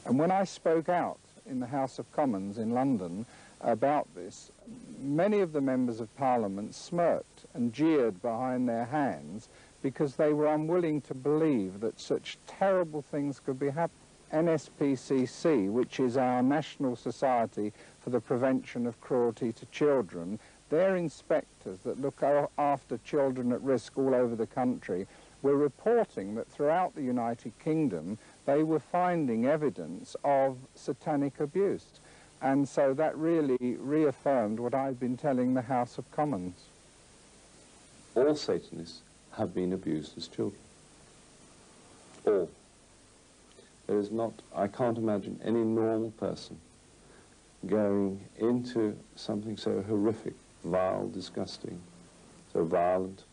And when I spoke out in the House of Commons in London about this, many of the members of Parliament smirked and jeered behind their hands because they were unwilling to believe that such terrible things could be happening. NSPCC, which is our National Society for the Prevention of Cruelty to Children, their inspectors that look after children at risk all over the country were reporting that throughout the United Kingdom they were finding evidence of satanic abuse. And so that really reaffirmed what I've been telling the House of Commons. All Satanists have been abused as children. All. There is not, I can't imagine any normal person going into something so horrific, vile, disgusting, so violent,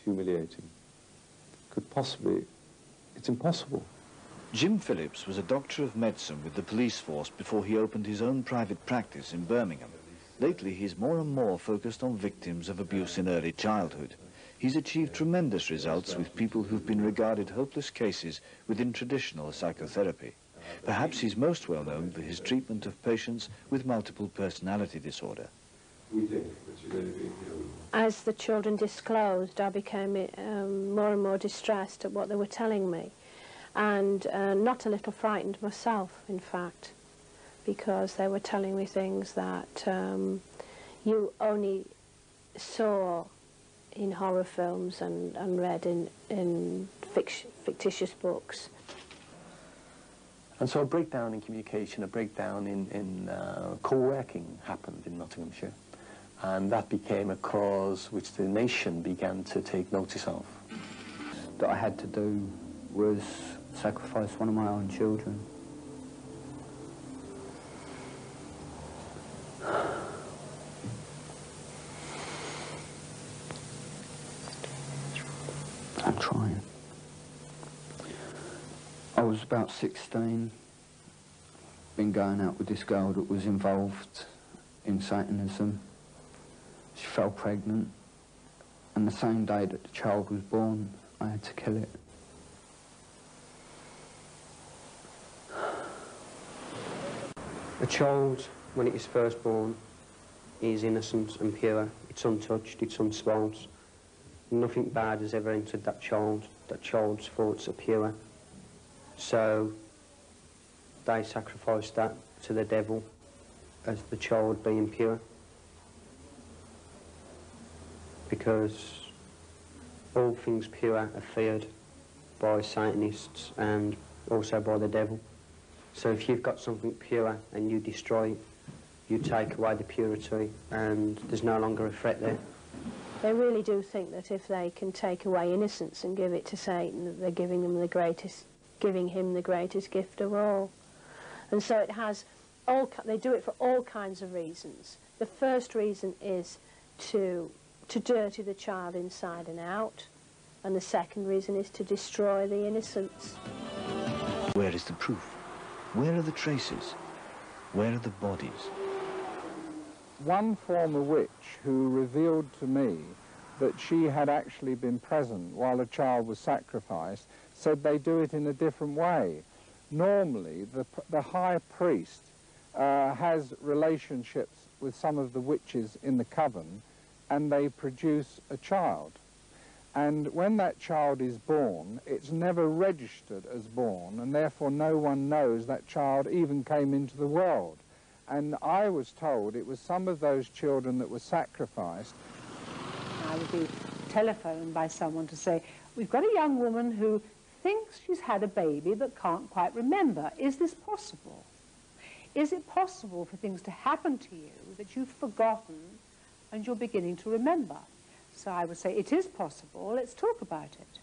humiliating, could possibly, it's impossible. Jim Phillips was a doctor of medicine with the police force before he opened his own private practice in Birmingham. Lately, he's more and more focused on victims of abuse in early childhood. He's achieved tremendous results with people who've been regarded hopeless cases within traditional psychotherapy. Perhaps he's most well known for his treatment of patients with multiple personality disorder. As the children disclosed, I became more and more distressed at what they were telling me, and not a little frightened myself, in fact, because they were telling me things that you only saw in horror films and read in fictitious books. And so a breakdown in communication, a breakdown in co-working happened in Nottinghamshire. And that became a cause which the nation began to take notice of. That I had to do was sacrifice one of my own children. I'm trying. I was about 16, been going out with this girl that was involved in Satanism. She fell pregnant, and the same day that the child was born, I had to kill it. A child, when it is first born, is innocent and pure. It's untouched, it's unspoiled. Nothing bad has ever entered that child. That child's thoughts are pure. So they sacrificed that to the devil as the child being pure. Because all things pure are feared by Satanists and also by the devil. So if you've got something pure and you destroy it, you take away the purity and there's no longer a threat there. They really do think that if they can take away innocence and give it to Satan, that they're giving him the greatest gift of all. And so it has they do it for all kinds of reasons. The first reason is to dirty the child inside and out, and the second reason is to destroy the innocence. Where is the proof? Where are the traces? Where are the bodies? One former witch who revealed to me that she had actually been present while a child was sacrificed said they do it in a different way. Normally, the high priest has relationships with some of the witches in the coven, and they produce a child. And when that child is born, it's never registered as born, and therefore no one knows that child even came into the world. And I was told it was some of those children that were sacrificed. I would be telephoned by someone to say, we've got a young woman who thinks she's had a baby but can't quite remember. Is this possible? Is it possible for things to happen to you that you've forgotten and you're beginning to remember? So I would say, it is possible, let's talk about it.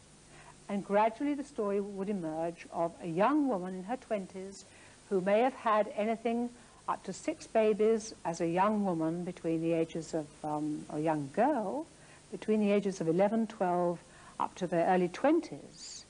And gradually the story would emerge of a young woman in her 20s who may have had anything up to 6 babies as a young woman between the ages of, a young girl, between the ages of 11, 12, up to their early 20s,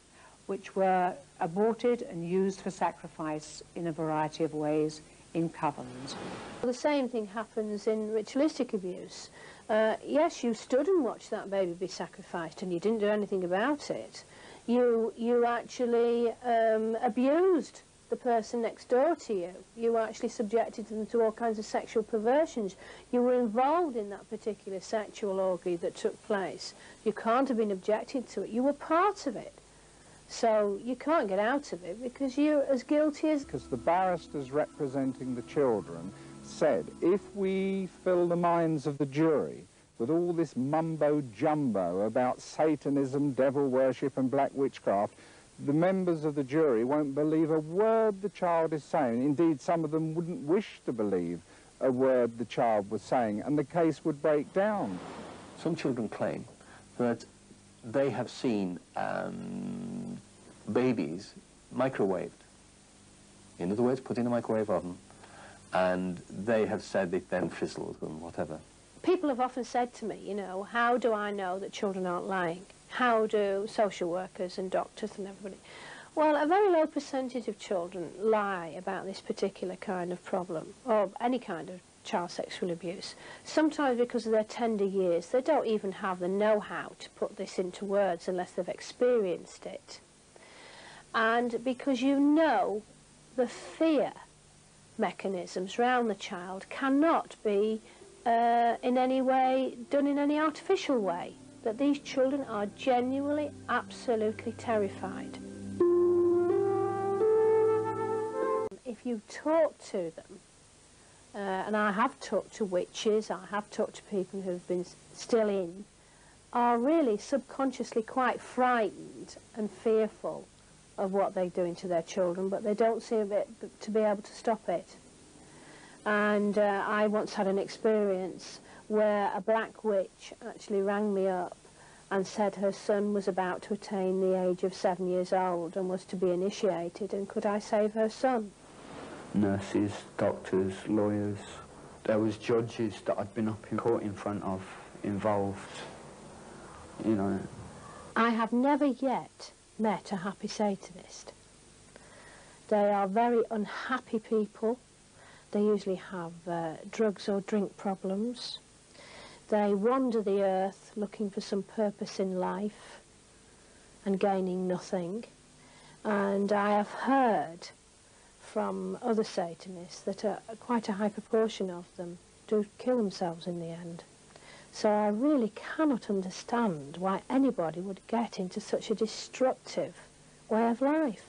which were aborted and used for sacrifice in a variety of ways in covens. The same thing happens in ritualistic abuse. Yes, you stood and watched that baby be sacrificed and you didn't do anything about it. You actually abused the person next door to you. You actually subjected them to all kinds of sexual perversions. You were involved in that particular sexual orgy that took place. You can't have been objected to it. You were part of it. So you can't get out of it because you're as guilty as... Because the barristers representing the children said, if we fill the minds of the jury with all this mumbo-jumbo about Satanism, devil worship and black witchcraft, the members of the jury won't believe a word the child is saying. Indeed, some of them wouldn't wish to believe a word the child was saying, and the case would break down. Some children claim that they have seen babies microwaved. In other words, put in a microwave oven, and they have said it then fizzled and whatever. People have often said to me, you know, how do I know that children aren't lying? How do social workers and doctors and everybody? Well, a very low percentage of children lie about this particular kind of problem, or any kind of child sexual abuse. Sometimes because of their tender years, they don't even have the know-how to put this into words unless they've experienced it. And because you know the fear mechanisms around the child cannot be in any way done in any artificial way, that these children are genuinely, absolutely terrified. If you talk to them, and I have talked to witches, I have talked to people who have been still in, are really subconsciously quite frightened and fearful of what they're doing to their children, but they don't seem to be able to stop it. And I once had an experience where a black witch actually rang me up and said her son was about to attain the age of 7 years old and was to be initiated, and could I save her son? Nurses, doctors, lawyers. There was judges that I'd been up in court in front of, involved, you know. I have never yet met a happy Satanist. They are very unhappy people. They usually have drugs or drink problems. They wander the earth looking for some purpose in life and gaining nothing. And I have heard from other Satanists that quite a high proportion of them do kill themselves in the end. So I really cannot understand why anybody would get into such a destructive way of life.